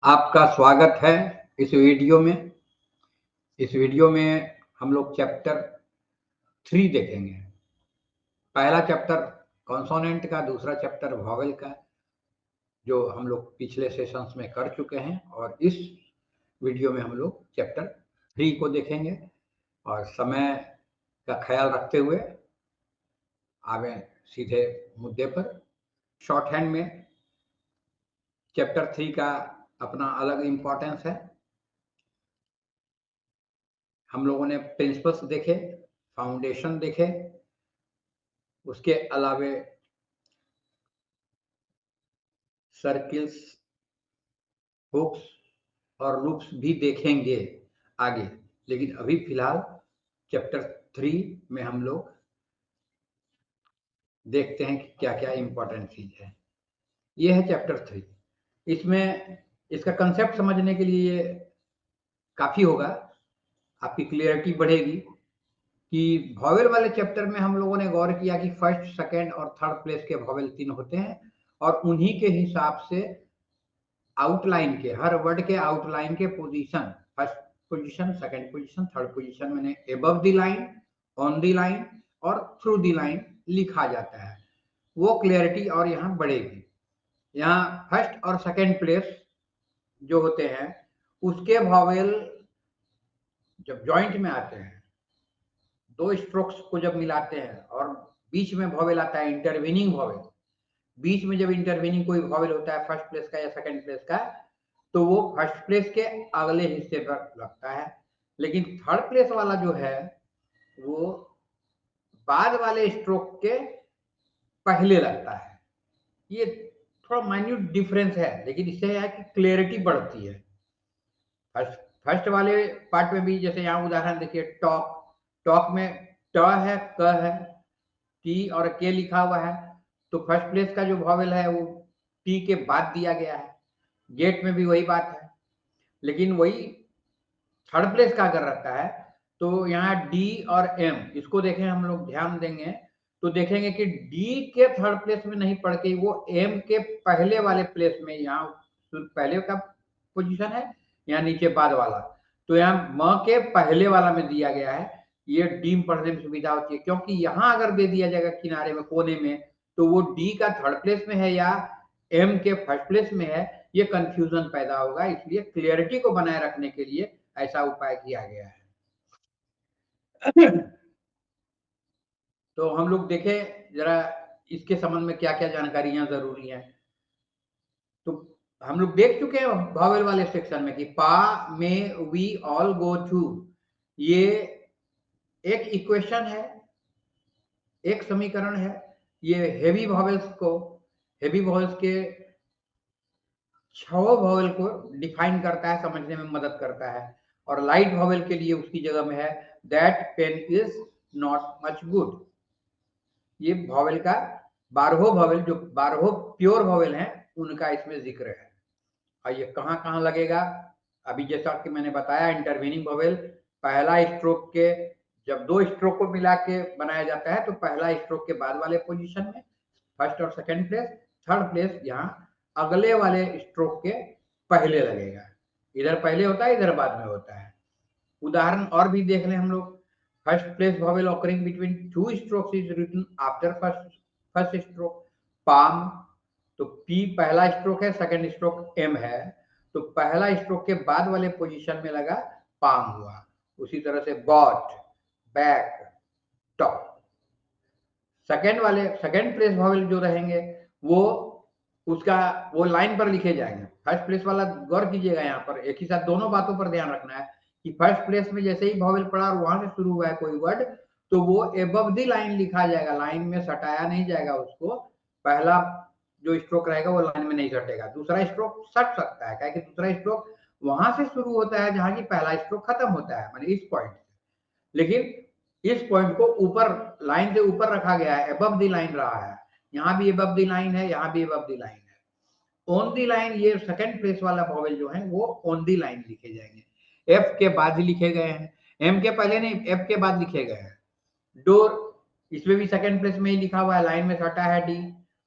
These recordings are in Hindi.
आपका स्वागत है इस वीडियो में। इस वीडियो में हम लोग चैप्टर 3 देखेंगे। पहला चैप्टर कॉन्सोनेंट का, दूसरा चैप्टर वॉवेल का, जो हम लोग पिछले सेशंस में कर चुके हैं, और इस वीडियो में हम लोग चैप्टर 3 को देखेंगे। और समय का ख्याल रखते हुए आगे सीधे मुद्दे पर। शॉर्ट हैंड में चैप्टर 3 का अपना अलग इम्पोर्टेंस है। हम लोगों ने प्रिंसिपल्स देखे, फाउंडेशन देखे, उसके अलावे सर्किल्स, हुक्स और लूप्स भी देखेंगे आगे। लेकिन अभी फिलहाल चैप्टर 3 में हम लोग देखते हैं कि क्या क्या इंपॉर्टेंट चीज है। ये है चैप्टर 3। इसमें इसका कंसेप्ट समझने के लिए काफी होगा, आपकी क्लियरिटी बढ़ेगी कि वॉवेल वाले चैप्टर में हम लोगों ने गौर किया कि फर्स्ट, सेकंड और थर्ड प्लेस के वॉवेल 3 होते हैं, और उन्हीं के हिसाब से आउटलाइन के, हर वर्ड के आउटलाइन के position, first position, second position, third position, मैंने above the line, on the line और थ्रू द लाइन लिखा जाता है। वो क्लियरिटी और यहाँ बढ़ेगी। यहाँ फर्स्ट और सेकंड प्लेस जो होते हैं उसके वॉवेल जब जॉइंट में आते हैं, दो स्ट्रोक्स को जब मिलाते हैं और बीच में वॉवेल आता है इंटरवीनिंग वॉवेल, बीच में जब इंटरवीनिंग कोई वॉवेल होता है फर्स्ट प्लेस का या सेकंड प्लेस का, तो वो फर्स्ट प्लेस के अगले हिस्से पर लगता है। लेकिन थर्ड प्लेस वाला जो है वो बाद वाले स्ट्रोक के पहले लगता है। ये थोड़ा माइन्यूट डिफरेंस है, लेकिन इससे है कि क्लियरिटी बढ़ती है। फर्स्ट वाले पार्ट में भी, जैसे यहाँ उदाहरण देखिए, टॉक, टॉक में ट है, क है, टी और के लिखा हुआ है, तो फर्स्ट प्लेस का जो वॉवेल है वो टी के बाद दिया गया है। गेट में भी वही बात है। लेकिन वही थर्ड प्लेस का अगर रहता है तो यहाँ डी और एम, इसको देखें, हम लोग ध्यान देंगे तो देखेंगे कि डी के थर्ड प्लेस में नहीं पढ़ के वो एम के पहले वाले प्लेस में, यहाँ पहले का पोजीशन है, यहाँ नीचे बाद वाला, तो यहाँ म के पहले वाला में दिया गया है। ये डी में पढ़ने में सुविधा होती है, क्योंकि यहाँ अगर दे दिया जाएगा किनारे में, कोने में, तो वो डी का थर्ड प्लेस में है या एम के फर्स्ट प्लेस में है, ये कंफ्यूजन पैदा होगा। इसलिए क्लियरिटी को बनाए रखने के लिए ऐसा उपाय किया गया है। तो हम लोग देखें जरा इसके संबंध में क्या क्या जानकारियां जरूरी हैं। तो हम लोग देख चुके हैं वॉवेल वाले सेक्शन में कि पा, में, वी ऑल गो टू, ये एक इक्वेशन है, एक समीकरण है। ये हेवी वॉवेल्स के 6 वॉवेल को डिफाइन करता है, समझने में मदद करता है। और लाइट वॉवेल के लिए उसकी जगह में है that pain is not much good. ये वॉवेल का 12 वॉवेल, जो 12 प्योर वॉवेल हैं, उनका इसमें जिक्र है। और ये कहाँ कहाँ लगेगा, अभी जैसा कि मैंने बताया, इंटरवीनिंग वॉवेल पहला स्ट्रोक के, जब दो स्ट्रोक को मिला के बनाया जाता है तो पहला स्ट्रोक के बाद वाले पोजीशन में फर्स्ट और सेकंड प्लेस, थर्ड प्लेस यहाँ अगले वाले स्ट्रोक के पहले लगेगा। इधर पहले होता है, इधर बाद में होता है। उदाहरण और भी देख लें हम लोग। First place vowel occurring between 2 strokes is written after first stroke, palm, तो पी पहला स्ट्रोक है, सेकंड स्ट्रोक एम है, तो पहला स्ट्रोक के बाद वाले पोजीशन में लगा पाम हुआ। उसी तरह से bought, back, top. Second place vowel जो रहेंगे वो वो लाइन पर लिखे जाएंगे। फर्स्ट प्लेस वाला गौर कीजिएगा, यहाँ पर एक ही साथ दोनों बातों पर ध्यान रखना है कि फर्स्ट प्लेस में जैसे ही वॉवेल पड़ा और वहां से शुरू हुआ है कोई वर्ड, तो वो एबव द लाइन लिखा जाएगा, लाइन में सटाया नहीं जाएगा उसको। पहला जो स्ट्रोक रहेगा वो लाइन में नहीं सटेगा, दूसरा स्ट्रोक सट सकता है, क्योंकि दूसरा स्ट्रोक वहां से शुरू होता है जहां की पहला स्ट्रोक खत्म होता है, माने इस पॉइंट। लेकिन इस पॉइंट को ऊपर, लाइन से ऊपर रखा गया है, एबव द लाइन रहा है। यहाँ भी एबव द लाइन है, यहाँ भी एबव द लाइन है। ऑन द लाइन, ये सेकंड प्लेस वाला वॉवेल जो है वो ऑन द लाइन लिखे जाएंगे। एफ के बाद ही लिखे गए हैं, एम के पहले नहीं, एफ के बाद लिखे गए हैं। डोर, इसमें भी सेकंड प्लेस में ही लिखा हुआ है, लाइन में सटा है डी,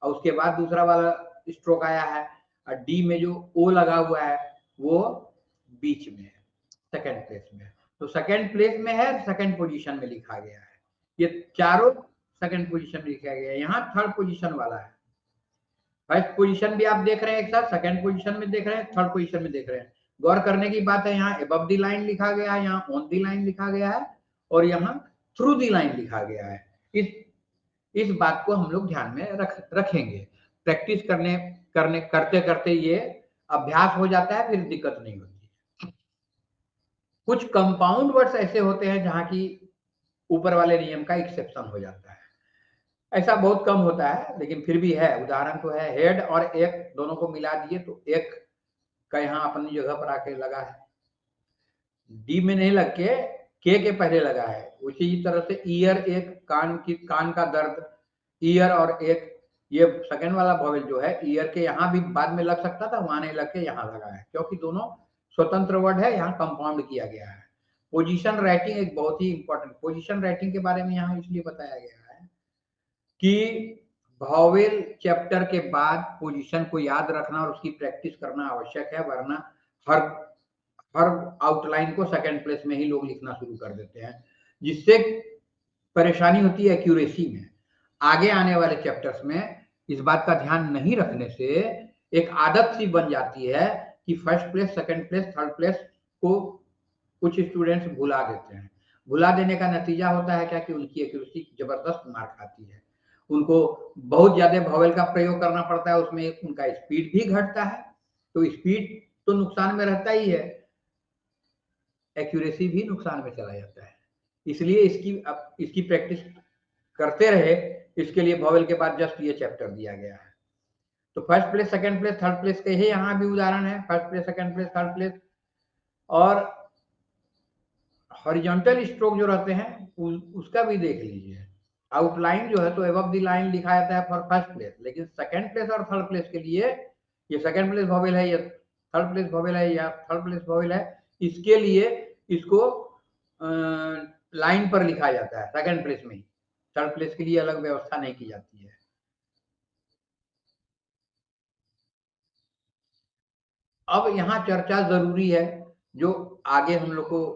और उसके बाद दूसरा वाला स्ट्रोक आया है। और डी में जो ओ लगा हुआ है वो बीच में है, सेकंड प्लेस में है। तो सेकंड प्लेस में है, सेकंड पोजीशन में लिखा गया है। ये चारों सेकंड पोजीशन में लिखा गया है। यहाँ थर्ड पोजीशन वाला है। फर्स्ट पोजीशन भी आप देख रहे हैं एक साथ, सेकंड पोजीशन में देख रहे हैं, थर्ड पोजीशन में देख रहे हैं। गौर करने की बात है, यहाँ अबव द लाइन लिखा गया है, यहाँ ऑन द लाइन लिखा गया है, और यहाँ थ्रू द लाइन लिखा गया है। इस बात को हम लोग ध्यान में रखेंगे। प्रैक्टिस करते करते ये अभ्यास हो जाता है, फिर दिक्कत नहीं होती। कुछ कंपाउंड वर्ड्स ऐसे होते हैं जहां की ऊपर वाले नियम का एक्सेप्शन हो जाता है। ऐसा बहुत कम होता है, लेकिन फिर भी है। उदाहरण तो है, हेड और एक दोनों को मिला दिए तो एक का यहाँ अपनी जगह पर आके लगा है, डी में नहीं लग के पहले लगा है। उसी तरह से ईयर, एक कान का दर्द, ईयर और एक, ये सेकंड वाला वॉवेल जो है ईयर के यहाँ भी बाद में लग सकता था, वहां नहीं लग के यहाँ लगा है, क्योंकि दोनों स्वतंत्र वर्ड है, यहाँ कंपाउंड किया गया है। पोजीशन राइटिंग एक बहुत ही इंपॉर्टेंट, पोजीशन राइटिंग के बारे में यहाँ इसलिए बताया गया है कि वॉवेल चैप्टर के बाद पोजीशन को याद रखना और उसकी प्रैक्टिस करना आवश्यक है, वरना हर आउटलाइन को सेकंड प्लेस में ही लोग लिखना शुरू कर देते हैं, जिससे परेशानी होती है एक्यूरेसी में। आगे आने वाले चैप्टर्स में इस बात का ध्यान नहीं रखने से एक आदत सी बन जाती है कि first place, second place, third place को कुछ स्टूडेंट्स भुला देते हैं। भुला देने का नतीजा होता है क्या कि उनकी एक्यूरेसी जबरदस्त मार खाती है। उनको बहुत ज्यादा वॉवेल का प्रयोग करना पड़ता है, उसमें उनका स्पीड भी घटता है। तो स्पीड तो नुकसान में रहता ही है, एक्यूरेसी भी नुकसान में चला जाता है। इसलिए इसकी प्रैक्टिस करते रहे, इसके लिए वॉवेल के बाद जस्ट ये चैप्टर दिया गया है। तो first place, second place, third place के ही यहाँ भी उदाहरण है, first place, second place, third place. और हॉरिजॉन्टल स्ट्रोक जो रहते हैं उसका भी देख लीजिए। आउटलाइन जो है तो अबव द लाइन लिखा जाता है फॉर फर्स्ट प्लेस, लेकिन सेकंड प्लेस और थर्ड प्लेस के लिए ये सेकंड प्लेस वॉवेल है, ये थर्ड प्लेस वॉवेल है, या थर्ड प्लेस वॉवेल है, इसके लिए इसको लाइन पर लिखा जाता है सेकंड प्लेस में ही। थर्ड प्लेस के लिए अलग व्यवस्था नहीं की जाती है। अब यहाँ चर्चा जरूरी है, जो आगे हम लोग को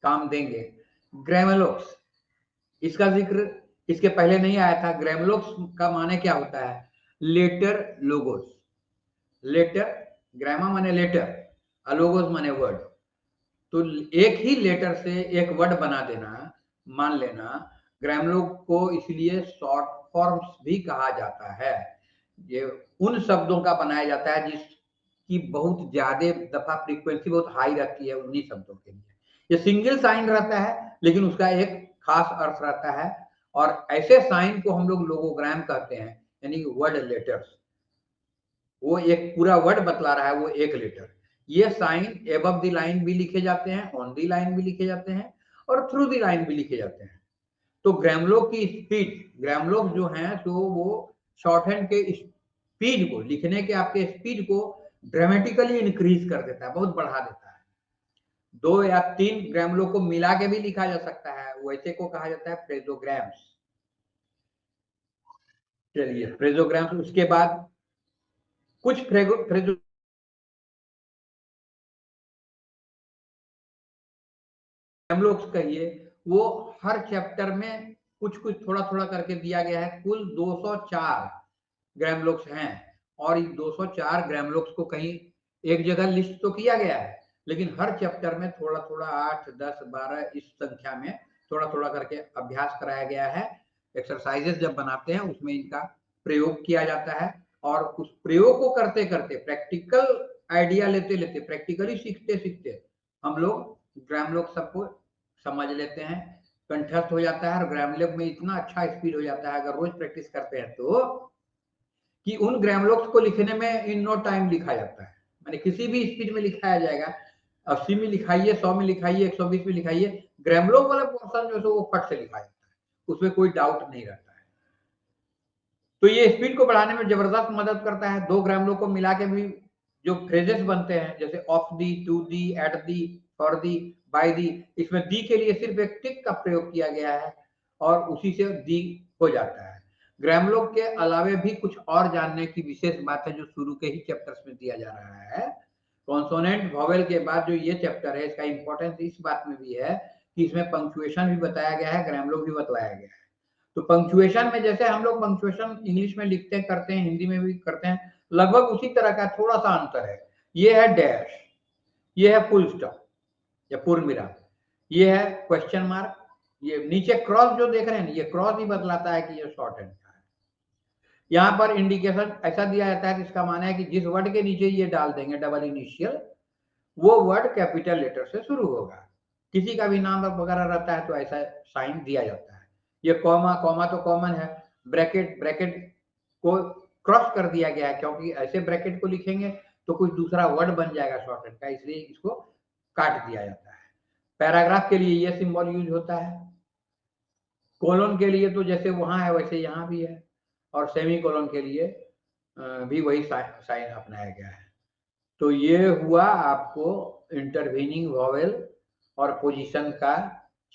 काम देंगे। ग्रेमलोक्स, इसका जिक्र इसके पहले नहीं आया था। ग्रेमलोक्स का माने क्या होता है? Letter logos. लेटर, ग्रामा माने लेटर, लोगोस माने वर्ड। तो एक ही लेटर से एक वर्ड बना देना, मान लेना। ग्रामलोग को इसलिए शॉर्ट फॉर्म्स भी कहा जाता है। ये उन शब्दों का बनाया जाता है जिसकी बहुत ज्यादा दफा फ्रीक्वेंसी बहुत हाई रहती है, उन्हीं शब्दों के लिए। ये सिंगल साइन रहता है, लेकिन उसका एक खास अर्थ रहता है, और ऐसे साइन को हम लोग लोगोग्राम कहते हैं, यानी वर्ड लेटर्स। वो एक पूरा वर्ड बतला रहा है, वो एक लेटर। ये साइन एबव द लाइन भी लिखे जाते हैं, ऑन द लाइन भी लिखे जाते हैं, और थ्रू द लाइन भी लिखे जाते हैं। तो ग्रामलोग की स्पीड, ग्रामलोग जो हैं तो वो शॉर्ट हैंड के स्पीड को, लिखने के आपके स्पीड को ड्रामेटिकली इंक्रीज कर देता है, बहुत बढ़ा देता है। 2 या 3 ग्रामलोग को मिला के भी लिखा जा सकता है, वैसे को कहा जाता है फ्रेजोग्राम्स। चलिए, फ्रेजोग्राम्स, उसके बाद कुछ फ्रेजो ग्रामलोग कहिए, वो हर चैप्टर में कुछ कुछ थोड़ा थोड़ा करके दिया गया है। कुल 204 ग्रामलोक्स हैं, और इन 204 ग्रामलोक्स को कहीं एक जगह लिस्ट तो किया गया है, लेकिन हर चैप्टर में थोड़ा थोड़ा 8, 10, 12 इस संख्या में थोड़ा थोड़ा करके अभ्यास कराया गया है। एक्सरसाइजेस जब बनाते हैं उसमें इनका प्रयोग किया जाता है, और उस प्रयोग को करते करते, प्रैक्टिकल आइडिया लेते लेते, प्रैक्टिकली सीखते सीखते हम लोग ग्रामलोक सबको समझ लेते हैं, कंठस्थ हो जाता है, और ग्रामलोक में इतना अच्छा स्पीड हो जाता है अगर रोज प्रैक्टिस करते हैं तो, कि उन ग्रामलोक्स को लिखने में इन नो टाइम लिखा जाता है। माने किसी भी स्पीड में लिखाया जाएगा, 80 में लिखाइए, 100 में लिखाइए, 120 में लिखाइए, ग्रामलोक वाला पोर्शन जो है वो फट से लिखा जाता है, उसमें कोई डाउट नहीं रहता है। तो ये स्पीड को बढ़ाने में जबरदस्त मदद करता है। 2 ग्रामलोक को मिला के भी जो फ्रेजेस बनते हैं, जैसे of the, to the, at the, for the, by the, इसमें दी के लिए सिर्फ एक टिक का प्रयोग किया गया है, और उसी से दी हो जाता है। ग्रामलोक के अलावे भी कुछ और जानने की विशेष बात है जो शुरू के ही चैप्टर्स में दिया जा रहा है, कॉन्सोनेंट वॉवेल के बाद जो ये चैप्टर है इसका इंपॉर्टेंस इस बात में भी है कि इसमें पंक्चुएशन भी बताया गया है, ग्रामर भी बताया गया है। तो पंक्चुएशन में जैसे हम लोग पंक्चुएशन इंग्लिश में लिखते हैं, करते हैं, हिंदी में भी करते हैं, लगभग उसी तरह का थोड़ा सा अंतर है। ये है डैश, ये है फुल स्टॉप या पूर्ण विराम, ये है क्वेश्चन मार्क, ये नीचे क्रॉस जो देख रहे हैं ये क्रॉस ही बतलाता है कि ये शॉर्ट हैंड का है। यहाँ पर इंडिकेशन ऐसा दिया जाता है कि इसका माना है कि जिस वर्ड के नीचे ये डाल देंगे डबल इनिशियल, वो वर्ड कैपिटल लेटर से शुरू होगा। किसी का भी नाम वगैरह रहता है तो ऐसा साइन दिया जाता है। ये कॉमा, कॉमा तो कॉमन है, ब्रैकेट, ब्रैकेट को क्रॉस कर दिया गया है क्योंकि ऐसे ब्रैकेट को लिखेंगे तो कुछ दूसरा वर्ड बन जाएगा शॉर्टकट का, इसलिए इसको काट दिया जाता है। पैराग्राफ के लिए ये सिंबल यूज होता है। कोलोन के लिए तो जैसे वहां है वैसे यहाँ भी है, और सेमी कोलोन के लिए भी वही साइन अपनाया गया है। तो ये हुआ आपको इंटरवीनिंग वॉवेल और पोजीशन का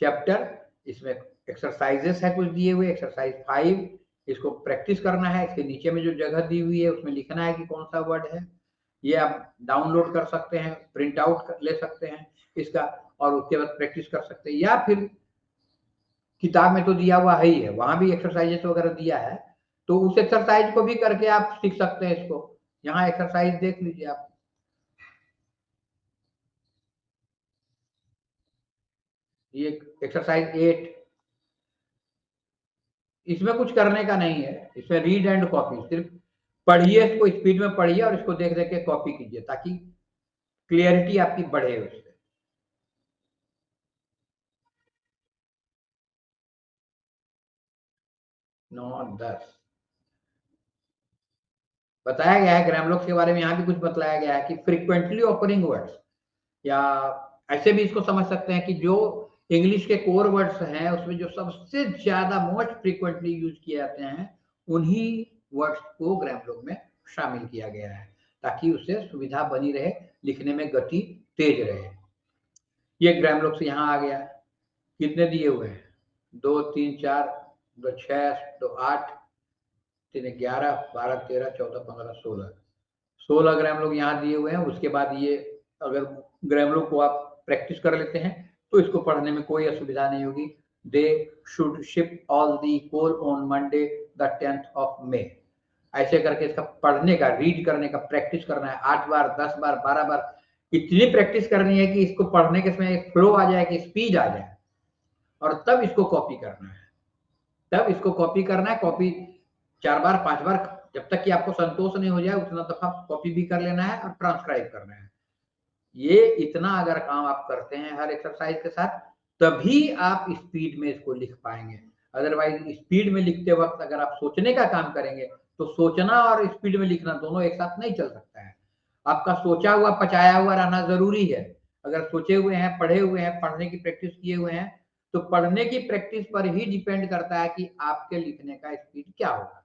चैप्टर। इसमें एक्सरसाइजेस है कुछ दिए हुए, एक्सरसाइज 5, इसको प्रैक्टिस करना है। इसके नीचे में जो जगह दी हुई है उसमें लिखना है कि कौन सा वर्ड है। ये आप डाउनलोड कर सकते हैं, प्रिंट आउट ले सकते हैं इसका, और उसके बाद प्रैक्टिस कर सकते हैं, या फिर किताब में तो दिया हुआ है ही है, वहां भी एक्सरसाइजेस वगैरह दिया है, तो उस एक्सरसाइज को भी करके आप सीख सकते हैं इसको। यहाँ एक्सरसाइज देख लीजिए आप, ये एक्सरसाइज 8, इसमें कुछ करने का नहीं है, इसमें रीड एंड कॉपी, सिर्फ पढ़िए, इसको स्पीड में पढ़िए और इसको देख देख के कॉपी कीजिए ताकि क्लियरिटी आपकी बढ़े उससे। नौ 10 बताया गया है ग्रामर के बारे में, यहाँ भी कुछ बताया गया है कि फ्रीक्वेंटली ऑकरिंग वर्ड्स, या ऐसे भी इसको समझ सकते हैं कि जो इंग्लिश के कोर वर्ड्स हैं उसमें जो सबसे ज्यादा मोस्ट फ्रीक्वेंटली यूज किए जाते हैं उन्हीं वर्ड्स को ग्रामर में शामिल किया गया है ताकि उससे सुविधा बनी रहे, लिखने में गति तेज रहे। ये ग्रामर से यहाँ आ गया, कितने दिए हुए हैं, 2 3 4 2 6 2 8 3 11 12 13 14 15 16 ग्रामर यहाँ दिए हुए हैं। उसके बाद ये अगर ग्रामर को आप प्रैक्टिस कर लेते हैं तो इसको पढ़ने में कोई असुविधा नहीं होगी। They should ship all the coal on Monday the 10th of May, ऐसे करके इसका पढ़ने का, रीड करने का प्रैक्टिस करना है 8 बार 10 बार 12 बार, इतनी प्रैक्टिस करनी है कि इसको पढ़ने के समय एक फ्लो आ जाए, कि स्पीड आ जाए, और तब इसको कॉपी करना है। तब इसको कॉपी करना है, कॉपी 4 बार 5 बार, जब तक कि आपको संतोष नहीं हो जाए उतना दफा कॉपी भी कर लेना है और ट्रांसक्राइब करना है। ये इतना अगर काम आप करते हैं हर एक्सरसाइज के साथ, तभी आप स्पीड में इसको लिख पाएंगे। अदरवाइज स्पीड में लिखते वक्त अगर आप सोचने का काम करेंगे तो सोचना और स्पीड में लिखना दोनों एक साथ नहीं चल सकता है। आपका सोचा हुआ पचाया हुआ रहना जरूरी है। अगर सोचे हुए हैं, पढ़े हुए हैं, पढ़ने की प्रैक्टिस किए हुए हैं, तो पढ़ने की प्रैक्टिस पर ही डिपेंड करता है कि आपके लिखने का स्पीड क्या होगा।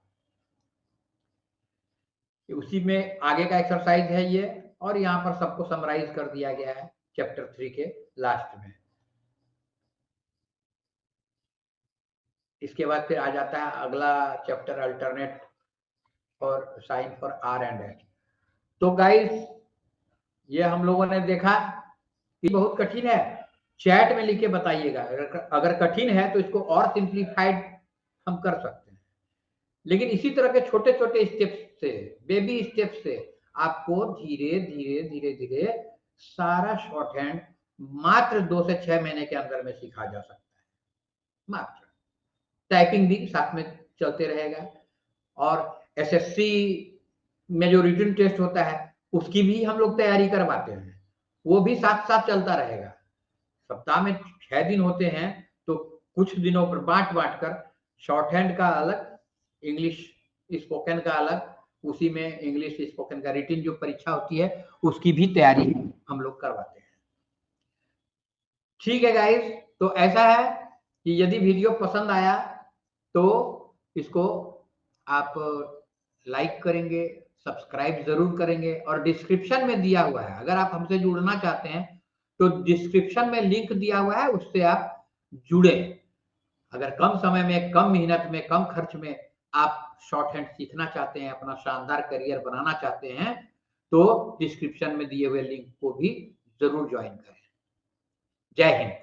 उसी में आगे का एक्सरसाइज है ये, और यहाँ पर सबको समराइज कर दिया गया है चैप्टर 3 के लास्ट में। इसके बाद फिर आ जाता है अगला चैप्टर, अल्टरनेट और sign for R and H. तो गाइस ये हम लोगों ने देखा कि बहुत कठिन है, चैट में लिख के बताइएगा। अगर कठिन है तो इसको और सिंप्लीफाइड हम कर सकते हैं, लेकिन इसी तरह के छोटे छोटे स्टेप्स से, बेबी स्टेप्स से आपको धीरे धीरे धीरे धीरे सारा शॉर्ट हैंड मात्र 2 से 6 महीने के अंदर में सिखा जा सकता है। मात्र टाइपिंग भी साथ में चलते रहेगा, और एसएससी में जो रिटन टेस्ट होता है उसकी भी हम लोग तैयारी करवाते हैं, वो भी साथ साथ चलता रहेगा। सप्ताह में 6 दिन होते हैं, तो कुछ दिनों पर बांट बांट कर शॉर्ट हैंड का अलग, इंग्लिश स्पोकन का अलग, उसी में इंग्लिश स्पोकन का रिटन जो परीक्षा होती है उसकी भी तैयारी हम लोग करवाते हैं। ठीक है गाइस, तो ऐसा है कि यदि वीडियो पसंद आया तो इसको आप लाइक करेंगे, सब्सक्राइब जरूर करेंगे, और डिस्क्रिप्शन में दिया हुआ है, अगर आप हमसे जुड़ना चाहते हैं तो डिस्क्रिप्शन में लिंक दिया हुआ है, उससे आप जुड़े। अगर कम समय में, कम मेहनत में, कम खर्च में आप शॉर्ट हैंड सीखना चाहते हैं, अपना शानदार करियर बनाना चाहते हैं, तो डिस्क्रिप्शन में दिए हुए लिंक को भी जरूर ज्वाइन करें। जय हिंद।